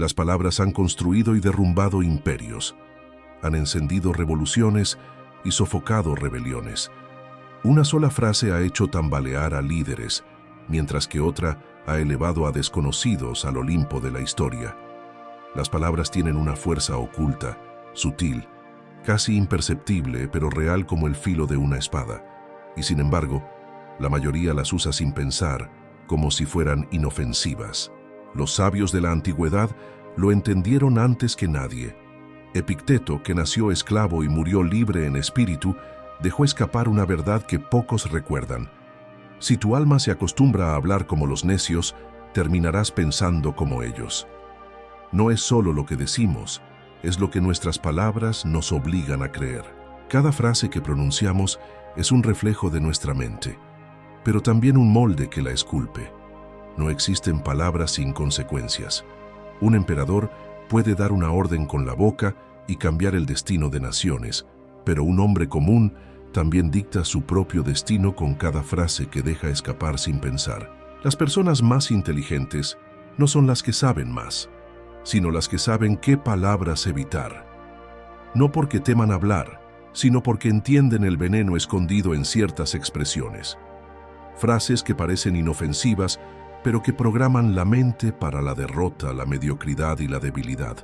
Las palabras han construido y derrumbado imperios, han encendido revoluciones y sofocado rebeliones. Una sola frase ha hecho tambalear a líderes, mientras que otra ha elevado a desconocidos al Olimpo de la historia. Las palabras tienen una fuerza oculta, sutil, casi imperceptible, pero real como el filo de una espada. Y sin embargo, la mayoría las usa sin pensar, como si fueran inofensivas. Los sabios de la antigüedad lo entendieron antes que nadie. Epicteto, que nació esclavo y murió libre en espíritu, dejó escapar una verdad que pocos recuerdan. Si tu alma se acostumbra a hablar como los necios, terminarás pensando como ellos. No es solo lo que decimos, es lo que nuestras palabras nos obligan a creer. Cada frase que pronunciamos es un reflejo de nuestra mente, pero también un molde que la esculpe. No existen palabras sin consecuencias. Un emperador puede dar una orden con la boca y cambiar el destino de naciones, pero un hombre común también dicta su propio destino con cada frase que deja escapar sin pensar. Las personas más inteligentes no son las que saben más, sino las que saben qué palabras evitar. No porque teman hablar, sino porque entienden el veneno escondido en ciertas expresiones. Frases que parecen inofensivas, pero que programan la mente para la derrota, la mediocridad y la debilidad.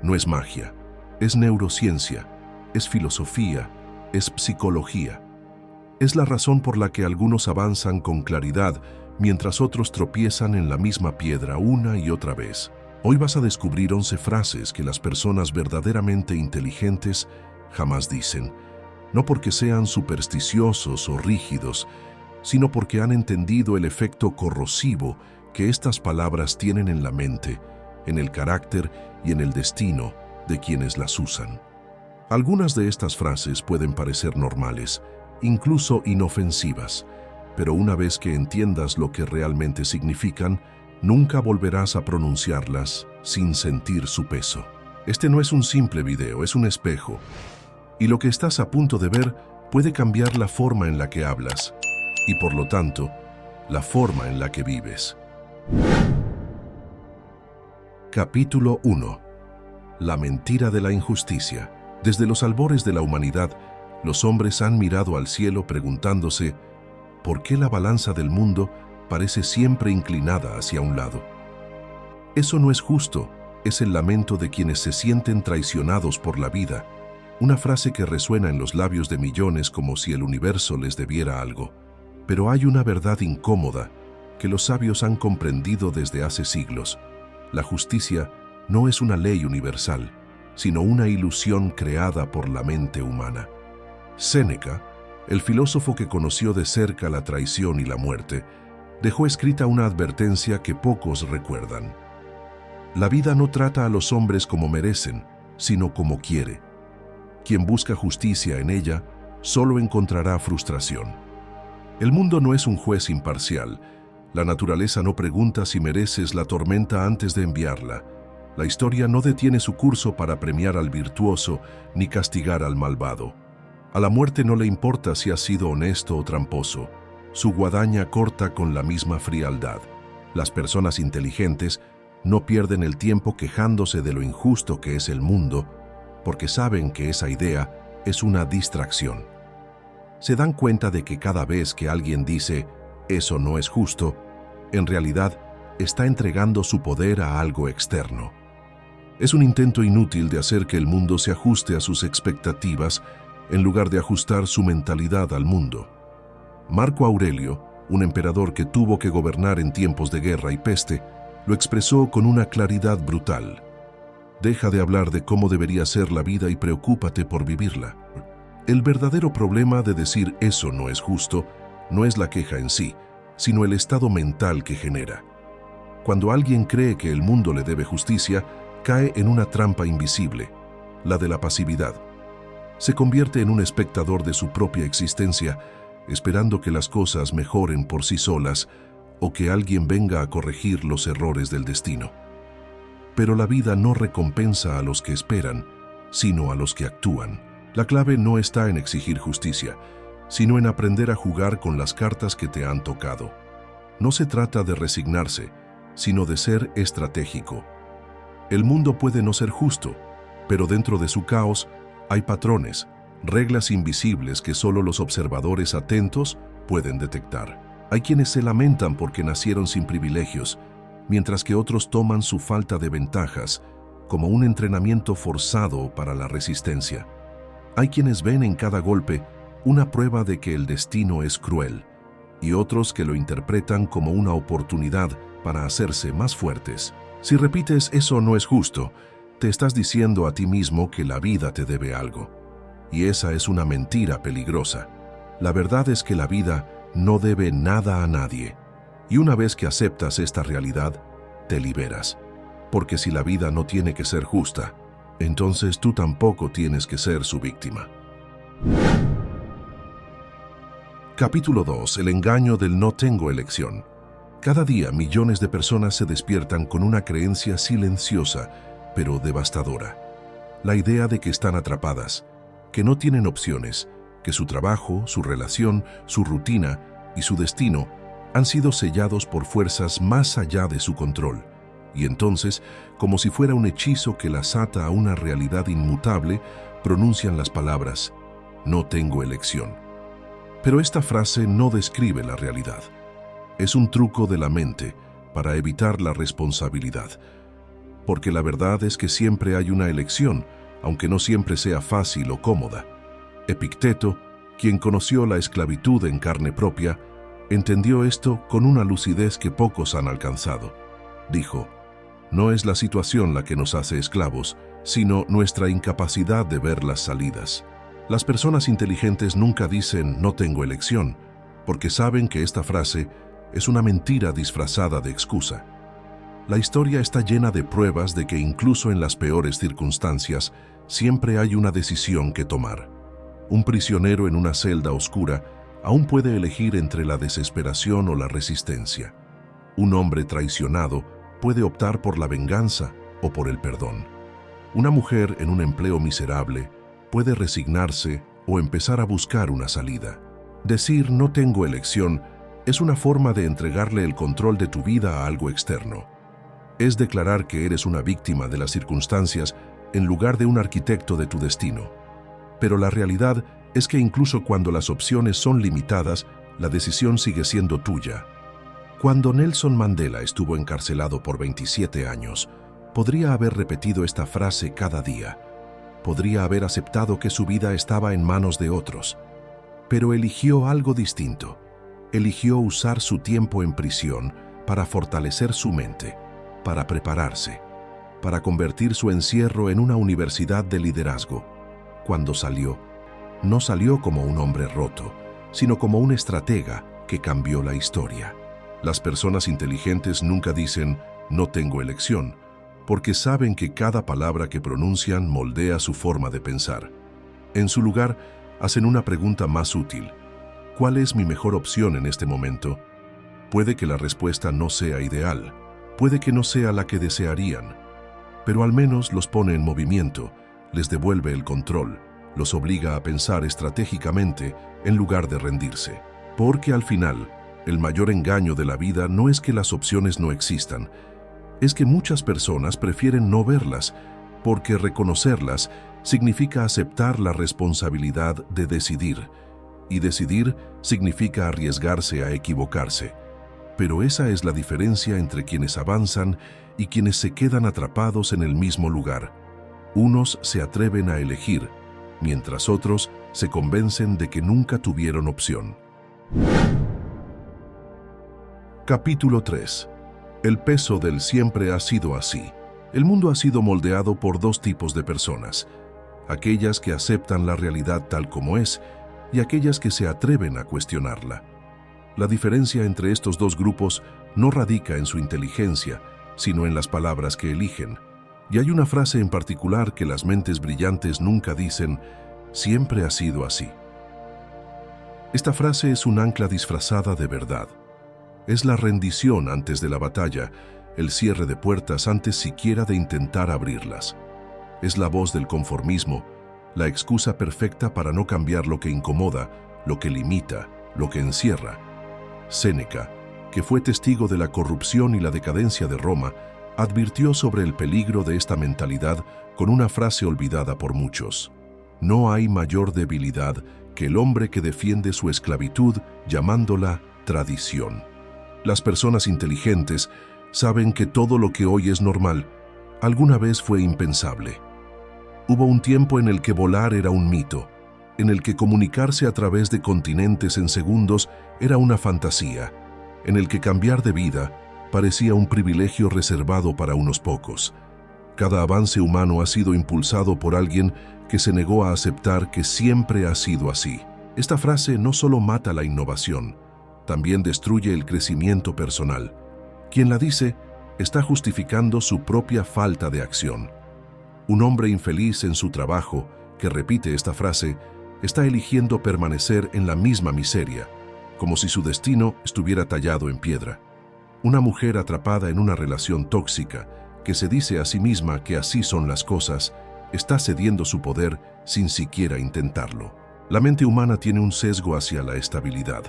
No es magia, es neurociencia, es filosofía, es psicología. Es la razón por la que algunos avanzan con claridad, mientras otros tropiezan en la misma piedra una y otra vez. Hoy vas a descubrir 11 frases que las personas verdaderamente inteligentes jamás dicen, no porque sean supersticiosos o rígidos, sino porque han entendido el efecto corrosivo que estas palabras tienen en la mente, en el carácter y en el destino de quienes las usan. Algunas de estas frases pueden parecer normales, incluso inofensivas, pero una vez que entiendas lo que realmente significan, nunca volverás a pronunciarlas sin sentir su peso. Este no es un simple video, es un espejo, y lo que estás a punto de ver puede cambiar la forma en la que hablas, y por lo tanto, la forma en la que vives. Capítulo 1. La mentira de la injusticia. Desde los albores de la humanidad, los hombres han mirado al cielo preguntándose ¿por qué la balanza del mundo parece siempre inclinada hacia un lado? Eso no es justo, es el lamento de quienes se sienten traicionados por la vida, una frase que resuena en los labios de millones como si el universo les debiera algo. Pero hay una verdad incómoda que los sabios han comprendido desde hace siglos. La justicia no es una ley universal, sino una ilusión creada por la mente humana. Séneca, el filósofo que conoció de cerca la traición y la muerte, dejó escrita una advertencia que pocos recuerdan. La vida no trata a los hombres como merecen, sino como quiere. Quien busca justicia en ella, solo encontrará frustración. El mundo no es un juez imparcial. La naturaleza no pregunta si mereces la tormenta antes de enviarla. La historia no detiene su curso para premiar al virtuoso ni castigar al malvado. A la muerte no le importa si has sido honesto o tramposo. Su guadaña corta con la misma frialdad. Las personas inteligentes no pierden el tiempo quejándose de lo injusto que es el mundo, porque saben que esa idea es una distracción. Se dan cuenta de que cada vez que alguien dice «eso no es justo», en realidad está entregando su poder a algo externo. Es un intento inútil de hacer que el mundo se ajuste a sus expectativas en lugar de ajustar su mentalidad al mundo. Marco Aurelio, un emperador que tuvo que gobernar en tiempos de guerra y peste, lo expresó con una claridad brutal. Deja de hablar de cómo debería ser la vida y preocúpate por vivirla. El verdadero problema de decir eso no es justo no es la queja en sí, sino el estado mental que genera. Cuando alguien cree que el mundo le debe justicia, cae en una trampa invisible, la de la pasividad. Se convierte en un espectador de su propia existencia, esperando que las cosas mejoren por sí solas o que alguien venga a corregir los errores del destino. Pero la vida no recompensa a los que esperan, sino a los que actúan. La clave no está en exigir justicia, sino en aprender a jugar con las cartas que te han tocado. No se trata de resignarse, sino de ser estratégico. El mundo puede no ser justo, pero dentro de su caos hay patrones, reglas invisibles que solo los observadores atentos pueden detectar. Hay quienes se lamentan porque nacieron sin privilegios, mientras que otros toman su falta de ventajas como un entrenamiento forzado para la resistencia. Hay quienes ven en cada golpe una prueba de que el destino es cruel, y otros que lo interpretan como una oportunidad para hacerse más fuertes. Si repites "eso no es justo", te estás diciendo a ti mismo que la vida te debe algo. Y esa es una mentira peligrosa. La verdad es que la vida no debe nada a nadie. Y una vez que aceptas esta realidad, te liberas. Porque si la vida no tiene que ser justa, entonces tú tampoco tienes que ser su víctima. Capítulo 2. El engaño del no tengo elección. Cada día millones de personas se despiertan con una creencia silenciosa, pero devastadora. La idea de que están atrapadas, que no tienen opciones, que su trabajo, su relación, su rutina y su destino han sido sellados por fuerzas más allá de su control. Y entonces, como si fuera un hechizo que las ata a una realidad inmutable, pronuncian las palabras "no tengo elección". Pero esta frase no describe la realidad. Es un truco de la mente para evitar la responsabilidad. Porque la verdad es que siempre hay una elección, aunque no siempre sea fácil o cómoda. Epicteto, quien conoció la esclavitud en carne propia, entendió esto con una lucidez que pocos han alcanzado. Dijo: "No es la situación la que nos hace esclavos, sino nuestra incapacidad de ver las salidas". Las personas inteligentes nunca dicen "no tengo elección", porque saben que esta frase es una mentira disfrazada de excusa. La historia está llena de pruebas de que incluso en las peores circunstancias siempre hay una decisión que tomar. Un prisionero en una celda oscura aún puede elegir entre la desesperación o la resistencia. Un hombre traicionado puede optar por la venganza o por el perdón. Una mujer en un empleo miserable puede resignarse o empezar a buscar una salida. Decir "no tengo elección" es una forma de entregarle el control de tu vida a algo externo. Es declarar que eres una víctima de las circunstancias en lugar de un arquitecto de tu destino. Pero la realidad es que incluso cuando las opciones son limitadas, la decisión sigue siendo tuya. Cuando Nelson Mandela estuvo encarcelado por 27 años, podría haber repetido esta frase cada día. Podría haber aceptado que su vida estaba en manos de otros. Pero eligió algo distinto. Eligió usar su tiempo en prisión para fortalecer su mente, para prepararse, para convertir su encierro en una universidad de liderazgo. Cuando salió, no salió como un hombre roto, sino como un estratega que cambió la historia. Las personas inteligentes nunca dicen "no tengo elección", porque saben que cada palabra que pronuncian moldea su forma de pensar. En su lugar, hacen una pregunta más útil: ¿cuál es mi mejor opción en este momento? Puede que la respuesta no sea ideal, puede que no sea la que desearían, pero al menos los pone en movimiento, les devuelve el control, los obliga a pensar estratégicamente en lugar de rendirse. Porque al final, el mayor engaño de la vida no es que las opciones no existan, es que muchas personas prefieren no verlas, porque reconocerlas significa aceptar la responsabilidad de decidir, y decidir significa arriesgarse a equivocarse. Pero esa es la diferencia entre quienes avanzan y quienes se quedan atrapados en el mismo lugar. Unos se atreven a elegir, mientras otros se convencen de que nunca tuvieron opción. Capítulo 3. El peso del siempre ha sido así. El mundo ha sido moldeado por dos tipos de personas: aquellas que aceptan la realidad tal como es y aquellas que se atreven a cuestionarla. La diferencia entre estos dos grupos no radica en su inteligencia, sino en las palabras que eligen. Y hay una frase en particular que las mentes brillantes nunca dicen: "siempre ha sido así". Esta frase es un ancla disfrazada de verdad. Es la rendición antes de la batalla, el cierre de puertas antes siquiera de intentar abrirlas. Es la voz del conformismo, la excusa perfecta para no cambiar lo que incomoda, lo que limita, lo que encierra. Séneca, que fue testigo de la corrupción y la decadencia de Roma, advirtió sobre el peligro de esta mentalidad con una frase olvidada por muchos. No hay mayor debilidad que el hombre que defiende su esclavitud llamándola tradición. Las personas inteligentes saben que todo lo que hoy es normal, alguna vez fue impensable. Hubo un tiempo en el que volar era un mito, en el que comunicarse a través de continentes en segundos era una fantasía, en el que cambiar de vida parecía un privilegio reservado para unos pocos. Cada avance humano ha sido impulsado por alguien que se negó a aceptar que siempre ha sido así. Esta frase no solo mata la innovación, también destruye el crecimiento personal. Quien la dice está justificando su propia falta de acción. Un hombre infeliz en su trabajo que repite esta frase está eligiendo permanecer en la misma miseria, como si su destino estuviera tallado en piedra. Una mujer atrapada en una relación tóxica que se dice a sí misma que así son las cosas, está cediendo su poder sin siquiera intentarlo. La mente humana tiene un sesgo hacia la estabilidad,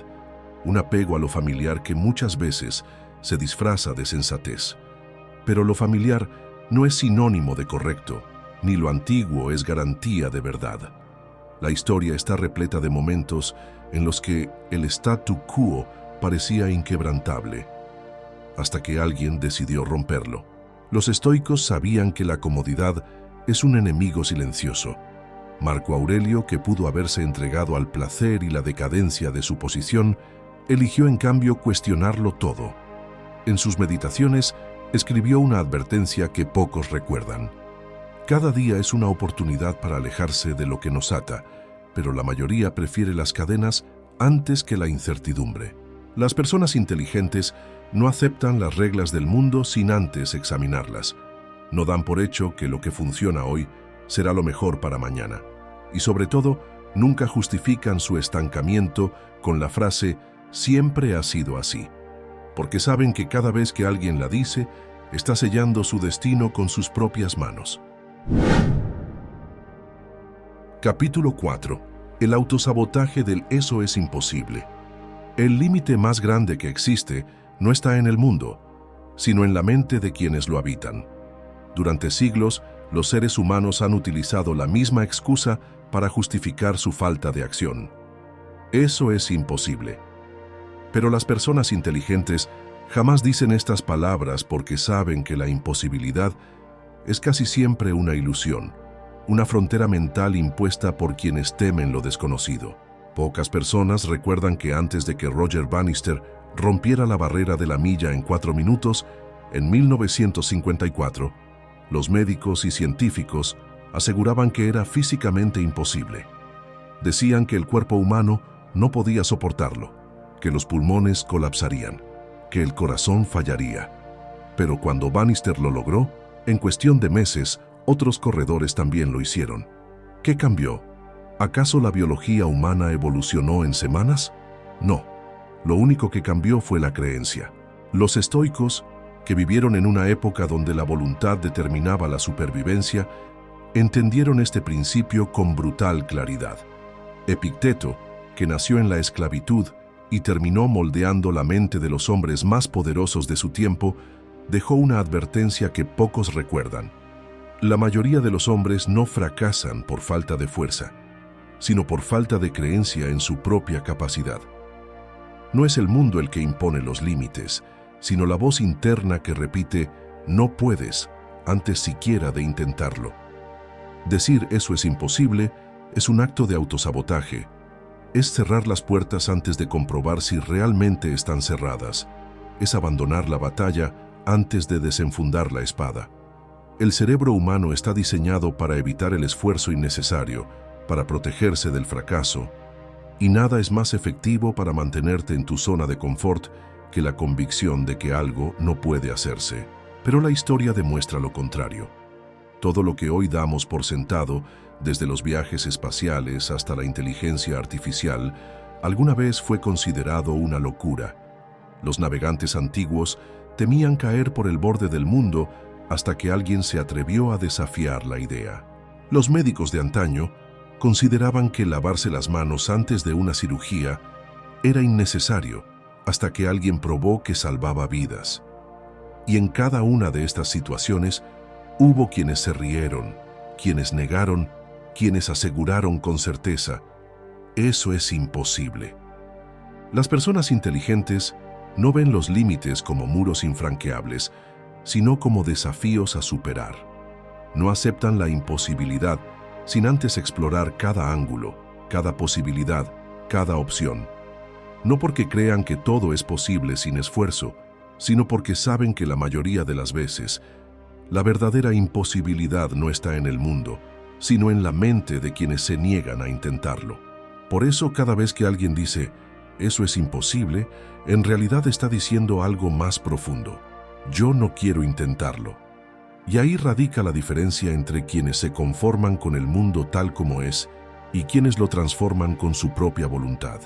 un apego a lo familiar que muchas veces se disfraza de sensatez. Pero lo familiar no es sinónimo de correcto, ni lo antiguo es garantía de verdad. La historia está repleta de momentos en los que el statu quo parecía inquebrantable, hasta que alguien decidió romperlo. Los estoicos sabían que la comodidad es un enemigo silencioso. Marco Aurelio, que pudo haberse entregado al placer y la decadencia de su posición, eligió en cambio cuestionarlo todo. En sus meditaciones escribió una advertencia que pocos recuerdan. Cada día es una oportunidad para alejarse de lo que nos ata, pero la mayoría prefiere las cadenas antes que la incertidumbre. Las personas inteligentes no aceptan las reglas del mundo sin antes examinarlas. No dan por hecho que lo que funciona hoy será lo mejor para mañana. Y sobre todo, nunca justifican su estancamiento con la frase «siempre ha sido así», porque saben que cada vez que alguien la dice, está sellando su destino con sus propias manos. Capítulo 4. El autosabotaje del «eso es imposible». El límite más grande que existe no está en el mundo, sino en la mente de quienes lo habitan. Durante siglos, los seres humanos han utilizado la misma excusa para justificar su falta de acción. Eso es imposible. Pero las personas inteligentes jamás dicen estas palabras porque saben que la imposibilidad es casi siempre una ilusión, una frontera mental impuesta por quienes temen lo desconocido. Pocas personas recuerdan que antes de que Roger Bannister rompiera la barrera de la milla en 4 minutos, en 1954, los médicos y científicos aseguraban que era físicamente imposible. Decían que el cuerpo humano no podía soportarlo, que los pulmones colapsarían, que el corazón fallaría. Pero cuando Bannister lo logró, en cuestión de meses, otros corredores también lo hicieron. ¿Qué cambió? ¿Acaso la biología humana evolucionó en semanas? No. Lo único que cambió fue la creencia. Los estoicos, que vivieron en una época donde la voluntad determinaba la supervivencia, entendieron este principio con brutal claridad. Epicteto, que nació en la esclavitud y terminó moldeando la mente de los hombres más poderosos de su tiempo, dejó una advertencia que pocos recuerdan. La mayoría de los hombres no fracasan por falta de fuerza, sino por falta de creencia en su propia capacidad. No es el mundo el que impone los límites, sino la voz interna que repite «no puedes» antes siquiera de intentarlo. Decir «eso es imposible» es un acto de autosabotaje. Es cerrar las puertas antes de comprobar si realmente están cerradas. Es abandonar la batalla antes de desenfundar la espada. El cerebro humano está diseñado para evitar el esfuerzo innecesario, para protegerse del fracaso, y nada es más efectivo para mantenerte en tu zona de confort que la convicción de que algo no puede hacerse. Pero la historia demuestra lo contrario. Todo lo que hoy damos por sentado, desde los viajes espaciales hasta la inteligencia artificial, alguna vez fue considerado una locura. Los navegantes antiguos temían caer por el borde del mundo hasta que alguien se atrevió a desafiar la idea. Los médicos de antaño consideraban que lavarse las manos antes de una cirugía era innecesario hasta que alguien probó que salvaba vidas. Y en cada una de estas situaciones hubo quienes se rieron, quienes negaron, quienes aseguraron con certeza: eso es imposible. Las personas inteligentes no ven los límites como muros infranqueables, sino como desafíos a superar. No aceptan la imposibilidad sin antes explorar cada ángulo, cada posibilidad, cada opción. No porque crean que todo es posible sin esfuerzo, sino porque saben que la mayoría de las veces, la verdadera imposibilidad no está en el mundo, sino en la mente de quienes se niegan a intentarlo. Por eso, cada vez que alguien dice, eso es imposible, en realidad está diciendo algo más profundo: yo no quiero intentarlo. Y ahí radica la diferencia entre quienes se conforman con el mundo tal como es y quienes lo transforman con su propia voluntad.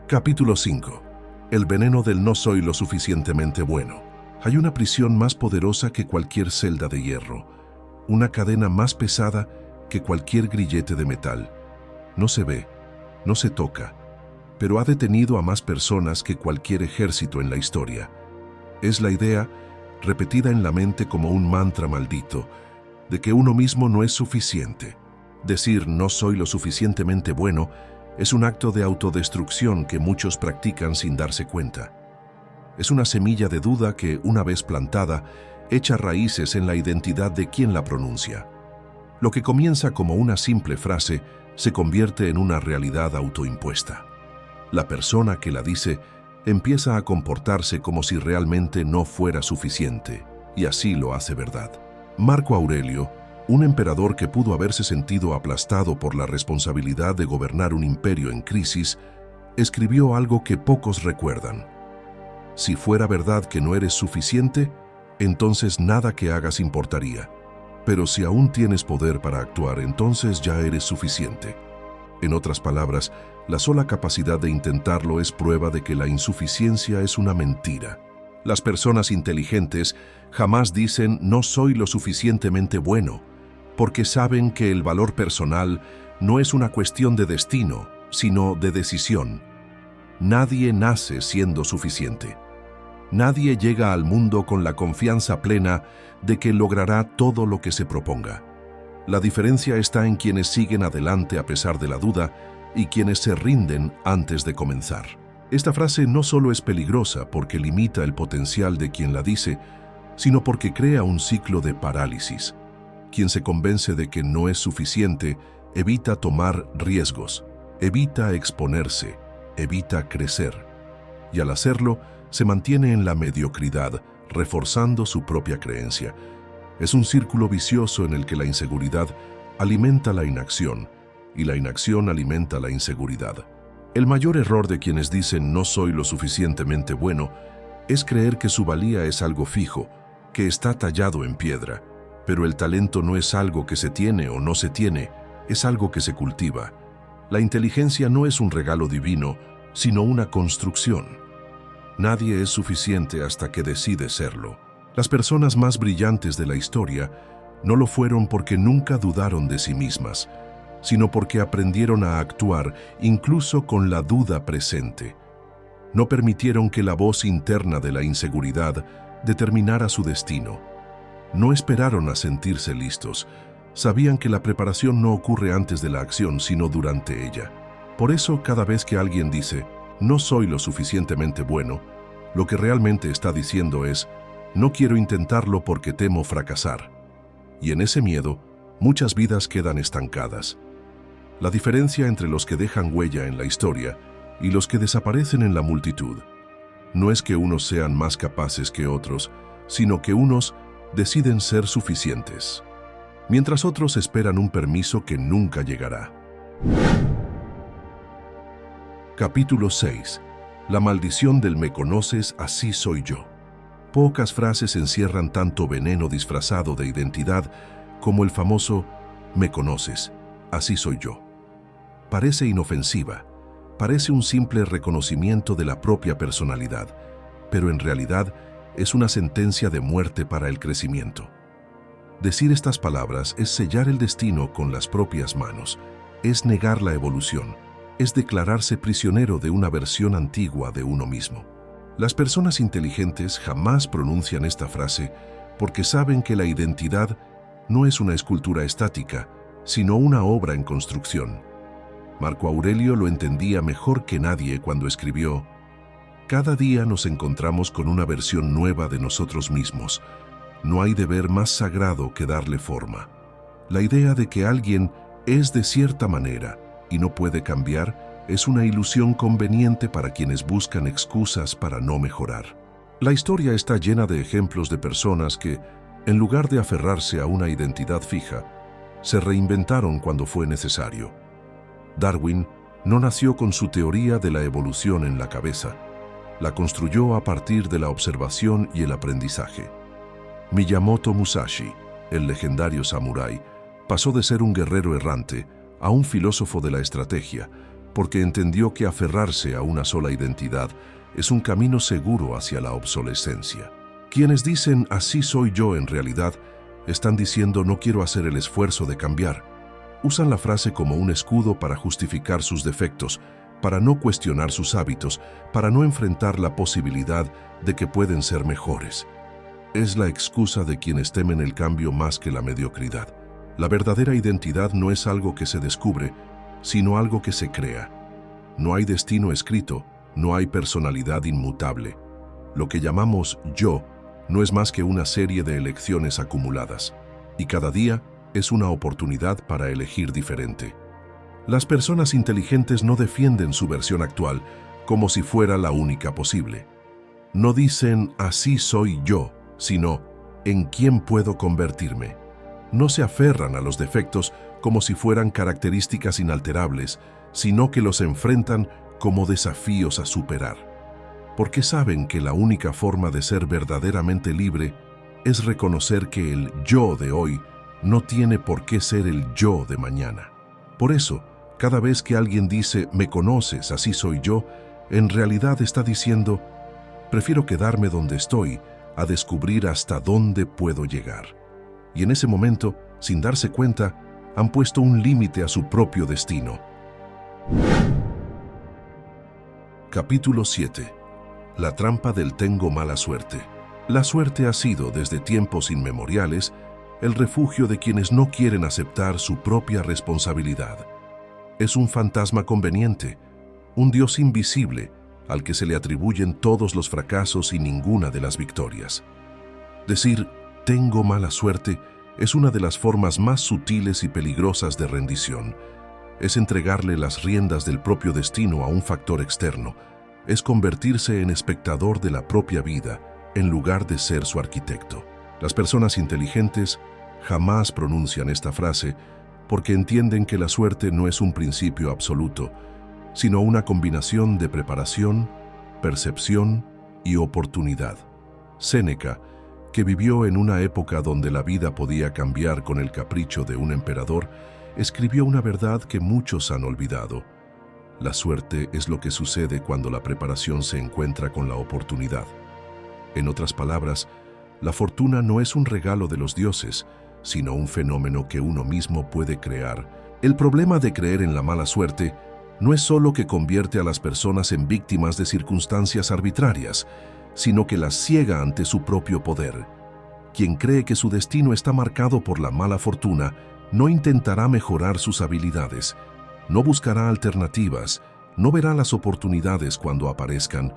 Capítulo 5. El veneno del no soy lo suficientemente bueno. Hay una prisión más poderosa que cualquier celda de hierro, una cadena más pesada que cualquier grillete de metal. No se ve, no se toca, pero ha detenido a más personas que cualquier ejército en la historia. Es la idea, repetida en la mente como un mantra maldito, de que uno mismo no es suficiente. Decir no soy lo suficientemente bueno es un acto de autodestrucción que muchos practican sin darse cuenta. Es una semilla de duda que, una vez plantada, echa raíces en la identidad de quien la pronuncia. Lo que comienza como una simple frase se convierte en una realidad autoimpuesta. La persona que la dice empieza a comportarse como si realmente no fuera suficiente, y así lo hace verdad. Marco Aurelio, un emperador que pudo haberse sentido aplastado por la responsabilidad de gobernar un imperio en crisis, escribió algo que pocos recuerdan: si fuera verdad que no eres suficiente, entonces nada que hagas importaría. Pero si aún tienes poder para actuar, entonces ya eres suficiente. En otras palabras, la sola capacidad de intentarlo es prueba de que la insuficiencia es una mentira. Las personas inteligentes jamás dicen no soy lo suficientemente bueno, porque saben que el valor personal no es una cuestión de destino, sino de decisión. Nadie nace siendo suficiente. Nadie llega al mundo con la confianza plena de que logrará todo lo que se proponga. La diferencia está en quienes siguen adelante a pesar de la duda y quienes se rinden antes de comenzar. Esta frase no solo es peligrosa porque limita el potencial de quien la dice, sino porque crea un ciclo de parálisis. Quien se convence de que no es suficiente evita tomar riesgos, evita exponerse, evita crecer. Y al hacerlo, se mantiene en la mediocridad, reforzando su propia creencia. Es un círculo vicioso en el que la inseguridad alimenta la inacción y la inacción alimenta la inseguridad. El mayor error de quienes dicen no soy lo suficientemente bueno es creer que su valía es algo fijo, que está tallado en piedra. Pero el talento no es algo que se tiene o no se tiene, es algo que se cultiva. La inteligencia no es un regalo divino, sino una construcción. Nadie es suficiente hasta que decide serlo. Las personas más brillantes de la historia no lo fueron porque nunca dudaron de sí mismas, sino porque aprendieron a actuar incluso con la duda presente. No permitieron que la voz interna de la inseguridad determinara su destino. No esperaron a sentirse listos. Sabían que la preparación no ocurre antes de la acción, sino durante ella. Por eso, cada vez que alguien dice, no soy lo suficientemente bueno, lo que realmente está diciendo es, no quiero intentarlo porque temo fracasar. Y en ese miedo, muchas vidas quedan estancadas. La diferencia entre los que dejan huella en la historia y los que desaparecen en la multitud no es que unos sean más capaces que otros, sino que unos deciden ser suficientes, mientras otros esperan un permiso que nunca llegará. Capítulo 6. La maldición del me conoces, así soy yo. Pocas frases encierran tanto veneno disfrazado de identidad como el famoso me conoces, así soy yo. Parece inofensiva, parece un simple reconocimiento de la propia personalidad, pero en realidad es una sentencia de muerte para el crecimiento. Decir estas palabras es sellar el destino con las propias manos, es negar la evolución, es declararse prisionero de una versión antigua de uno mismo. Las personas inteligentes jamás pronuncian esta frase porque saben que la identidad no es una escultura estática, sino una obra en construcción. Marco Aurelio lo entendía mejor que nadie cuando escribió: «Cada día nos encontramos con una versión nueva de nosotros mismos. No hay deber más sagrado que darle forma». La idea de que alguien es de cierta manera y no puede cambiar es una ilusión conveniente para quienes buscan excusas para no mejorar. La historia está llena de ejemplos de personas que, en lugar de aferrarse a una identidad fija, se reinventaron cuando fue necesario. Darwin no nació con su teoría de la evolución en la cabeza. La construyó a partir de la observación y el aprendizaje. Miyamoto Musashi, el legendario samurái, pasó de ser un guerrero errante a un filósofo de la estrategia, porque entendió que aferrarse a una sola identidad es un camino seguro hacia la obsolescencia. Quienes dicen «así soy yo» en realidad están diciendo «no quiero hacer el esfuerzo de cambiar». Usan la frase como un escudo para justificar sus defectos, para no cuestionar sus hábitos, para no enfrentar la posibilidad de que pueden ser mejores. Es la excusa de quienes temen el cambio más que la mediocridad. La verdadera identidad no es algo que se descubre, sino algo que se crea. No hay destino escrito, no hay personalidad inmutable. Lo que llamamos yo no es más que una serie de elecciones acumuladas, y cada día es una oportunidad para elegir diferente. Las personas inteligentes no defienden su versión actual como si fuera la única posible. No dicen «así soy yo», sino «¿en quién puedo convertirme?». No se aferran a los defectos como si fueran características inalterables, sino que los enfrentan como desafíos a superar. Porque saben que la única forma de ser verdaderamente libre es reconocer que el yo de hoy no tiene por qué ser el yo de mañana. Por eso, cada vez que alguien dice «me conoces, así soy yo», en realidad está diciendo «prefiero quedarme donde estoy a descubrir hasta dónde puedo llegar». Y en ese momento, sin darse cuenta, han puesto un límite a su propio destino. Capítulo 7. La trampa del tengo mala suerte. La suerte ha sido, desde tiempos inmemoriales, el refugio de quienes no quieren aceptar su propia responsabilidad. Es un fantasma conveniente, un Dios invisible al que se le atribuyen todos los fracasos y ninguna de las victorias. Decir «tengo mala suerte» es una de las formas más sutiles y peligrosas de rendición. Es entregarle las riendas del propio destino a un factor externo. Es convertirse en espectador de la propia vida, en lugar de ser su arquitecto. Las personas inteligentes jamás pronuncian esta frase porque entienden que la suerte no es un principio absoluto, sino una combinación de preparación, percepción y oportunidad. Séneca, que vivió en una época donde la vida podía cambiar con el capricho de un emperador, escribió una verdad que muchos han olvidado. La suerte es lo que sucede cuando la preparación se encuentra con la oportunidad. En otras palabras, la fortuna no es un regalo de los dioses, sino un fenómeno que uno mismo puede crear. El problema de creer en la mala suerte no es solo que convierte a las personas en víctimas de circunstancias arbitrarias, sino que las ciega ante su propio poder. Quien cree que su destino está marcado por la mala fortuna no intentará mejorar sus habilidades, no buscará alternativas, no verá las oportunidades cuando aparezcan,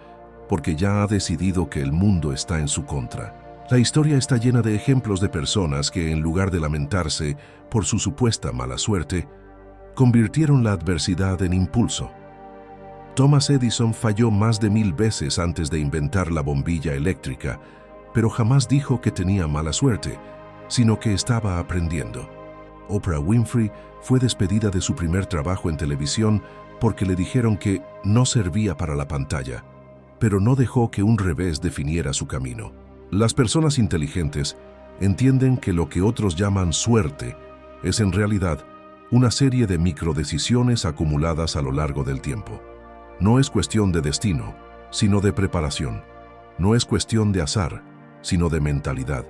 porque ya ha decidido que el mundo está en su contra. La historia está llena de ejemplos de personas que, en lugar de lamentarse por su supuesta mala suerte, convirtieron la adversidad en impulso. Thomas Edison falló más de 1000 veces antes de inventar la bombilla eléctrica, pero jamás dijo que tenía mala suerte, sino que estaba aprendiendo. Oprah Winfrey fue despedida de su primer trabajo en televisión porque le dijeron que no servía para la pantalla, pero no dejó que un revés definiera su camino. Las personas inteligentes entienden que lo que otros llaman suerte es en realidad una serie de microdecisiones acumuladas a lo largo del tiempo. No es cuestión de destino, sino de preparación. No es cuestión de azar, sino de mentalidad.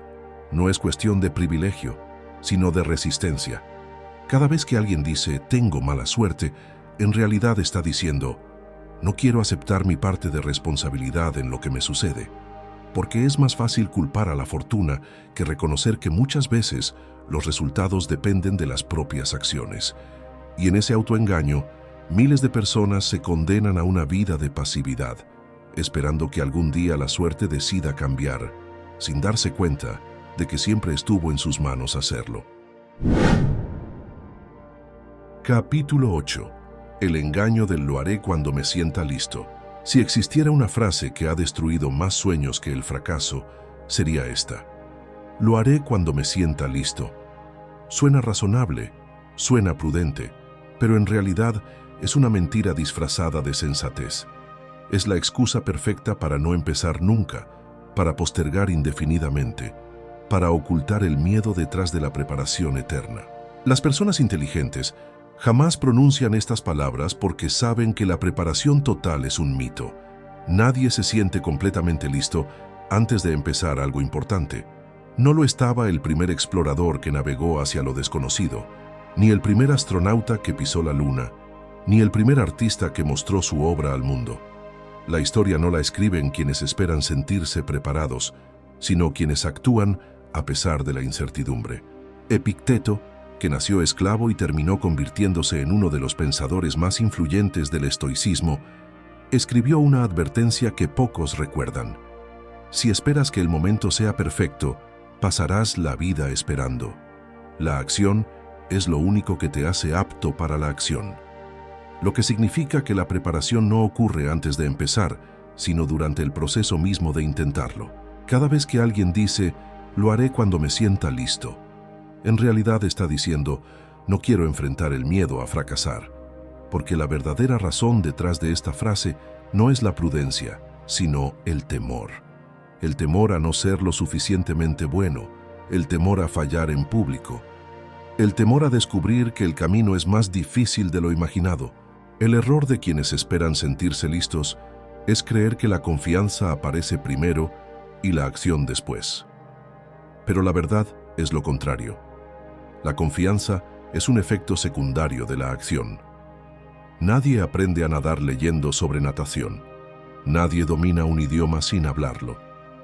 No es cuestión de privilegio, sino de resistencia. Cada vez que alguien dice «tengo mala suerte», en realidad está diciendo No quiero aceptar mi parte de responsabilidad en lo que me sucede, porque es más fácil culpar a la fortuna que reconocer que muchas veces los resultados dependen de las propias acciones. Y en ese autoengaño, miles de personas se condenan a una vida de pasividad, esperando que algún día la suerte decida cambiar, sin darse cuenta de que siempre estuvo en sus manos hacerlo. Capítulo 8. El engaño del lo haré cuando me sienta listo. Si existiera una frase que ha destruido más sueños que el fracaso, sería esta: lo haré cuando me sienta listo. Suena razonable, suena prudente, pero en realidad es una mentira disfrazada de sensatez. Es la excusa perfecta para no empezar nunca, para postergar indefinidamente, para ocultar el miedo detrás de la preparación eterna. Las personas inteligentes jamás pronuncian estas palabras porque saben que la preparación total es un mito. Nadie se siente completamente listo antes de empezar algo importante. No lo estaba el primer explorador que navegó hacia lo desconocido, ni el primer astronauta que pisó la luna, ni el primer artista que mostró su obra al mundo. La historia no la escriben quienes esperan sentirse preparados, sino quienes actúan a pesar de la incertidumbre. Epicteto, que nació esclavo y terminó convirtiéndose en uno de los pensadores más influyentes del estoicismo, escribió una advertencia que pocos recuerdan. Si esperas que el momento sea perfecto, pasarás la vida esperando. La acción es lo único que te hace apto para la acción. Lo que significa que la preparación no ocurre antes de empezar, sino durante el proceso mismo de intentarlo. Cada vez que alguien dice, lo haré cuando me sienta listo, en realidad está diciendo, no quiero enfrentar el miedo a fracasar, porque la verdadera razón detrás de esta frase no es la prudencia, sino el temor. El temor a no ser lo suficientemente bueno, el temor a fallar en público, el temor a descubrir que el camino es más difícil de lo imaginado. El error de quienes esperan sentirse listos es creer que la confianza aparece primero y la acción después. Pero la verdad es lo contrario. La confianza es un efecto secundario de la acción. Nadie aprende a nadar leyendo sobre natación. Nadie domina un idioma sin hablarlo.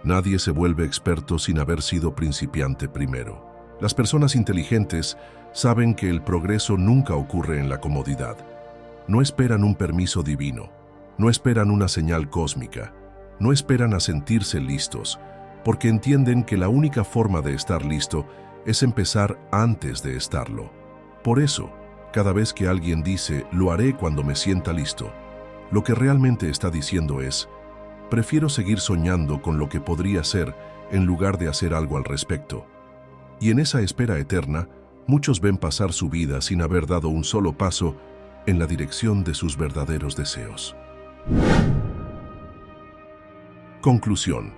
Nadie se vuelve experto sin haber sido principiante primero. Las personas inteligentes saben que el progreso nunca ocurre en la comodidad. No esperan un permiso divino. No esperan una señal cósmica. No esperan a sentirse listos, porque entienden que la única forma de estar listo es empezar antes de estarlo. Por eso, cada vez que alguien dice, lo haré cuando me sienta listo, lo que realmente está diciendo es, prefiero seguir soñando con lo que podría ser en lugar de hacer algo al respecto. Y en esa espera eterna, muchos ven pasar su vida sin haber dado un solo paso en la dirección de sus verdaderos deseos. Conclusión.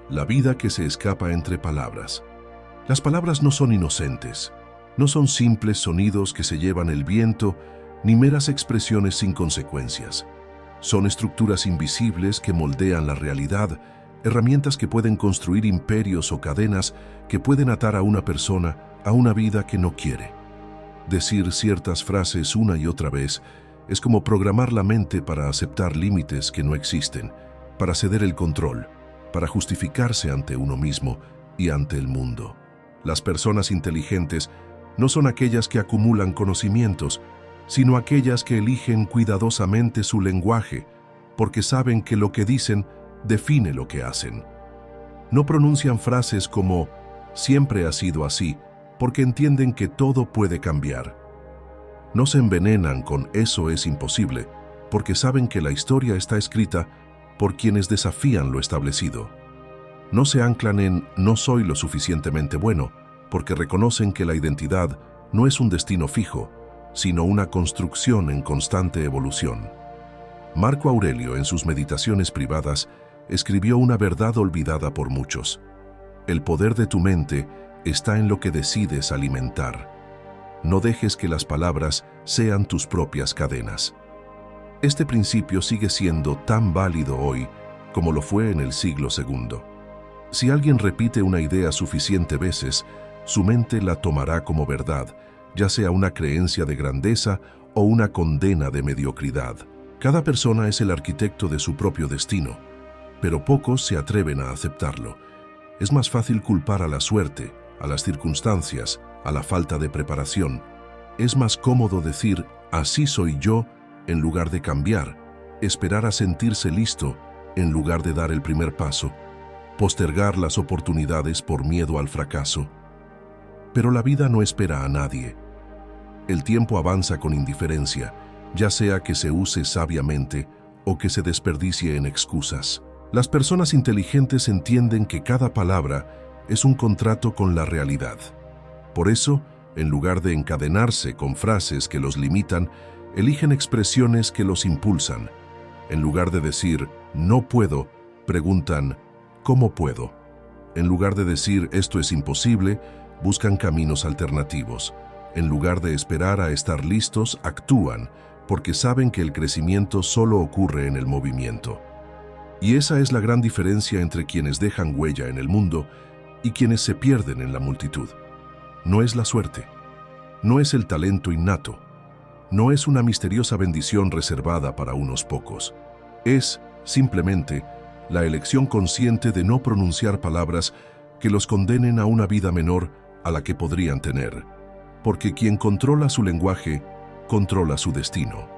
La vida que se escapa entre palabras. Las palabras no son inocentes, no son simples sonidos que se llevan el viento, ni meras expresiones sin consecuencias. Son estructuras invisibles que moldean la realidad, herramientas que pueden construir imperios o cadenas que pueden atar a una persona a una vida que no quiere. Decir ciertas frases una y otra vez es como programar la mente para aceptar límites que no existen, para ceder el control, para justificarse ante uno mismo y ante el mundo. Las personas inteligentes no son aquellas que acumulan conocimientos, sino aquellas que eligen cuidadosamente su lenguaje, porque saben que lo que dicen define lo que hacen. No pronuncian frases como «siempre ha sido así», porque entienden que todo puede cambiar. No se envenenan con «eso es imposible», porque saben que la historia está escrita por quienes desafían lo establecido. No se anclan en «no soy lo suficientemente bueno», porque reconocen que la identidad no es un destino fijo, sino una construcción en constante evolución. Marco Aurelio, en sus meditaciones privadas, escribió una verdad olvidada por muchos. El poder de tu mente está en lo que decides alimentar. No dejes que las palabras sean tus propias cadenas. Este principio sigue siendo tan válido hoy como lo fue en el siglo II. Si alguien repite una idea suficientes veces, su mente la tomará como verdad, ya sea una creencia de grandeza o una condena de mediocridad. Cada persona es el arquitecto de su propio destino, pero pocos se atreven a aceptarlo. Es más fácil culpar a la suerte, a las circunstancias, a la falta de preparación. Es más cómodo decir, así soy yo, en lugar de cambiar, esperar a sentirse listo, en lugar de dar el primer paso, postergar las oportunidades por miedo al fracaso. Pero la vida no espera a nadie. El tiempo avanza con indiferencia, ya sea que se use sabiamente o que se desperdicie en excusas. Las personas inteligentes entienden que cada palabra es un contrato con la realidad. Por eso, en lugar de encadenarse con frases que los limitan, eligen expresiones que los impulsan. En lugar de decir, no puedo, preguntan, ¿cómo puedo? En lugar de decir, esto es imposible, buscan caminos alternativos. En lugar de esperar a estar listos, actúan, porque saben que el crecimiento solo ocurre en el movimiento. Y esa es la gran diferencia entre quienes dejan huella en el mundo y quienes se pierden en la multitud. No es la suerte, no es el talento innato, no es una misteriosa bendición reservada para unos pocos. Es, simplemente, la elección consciente de no pronunciar palabras que los condenen a una vida menor a la que podrían tener, porque quien controla su lenguaje, controla su destino.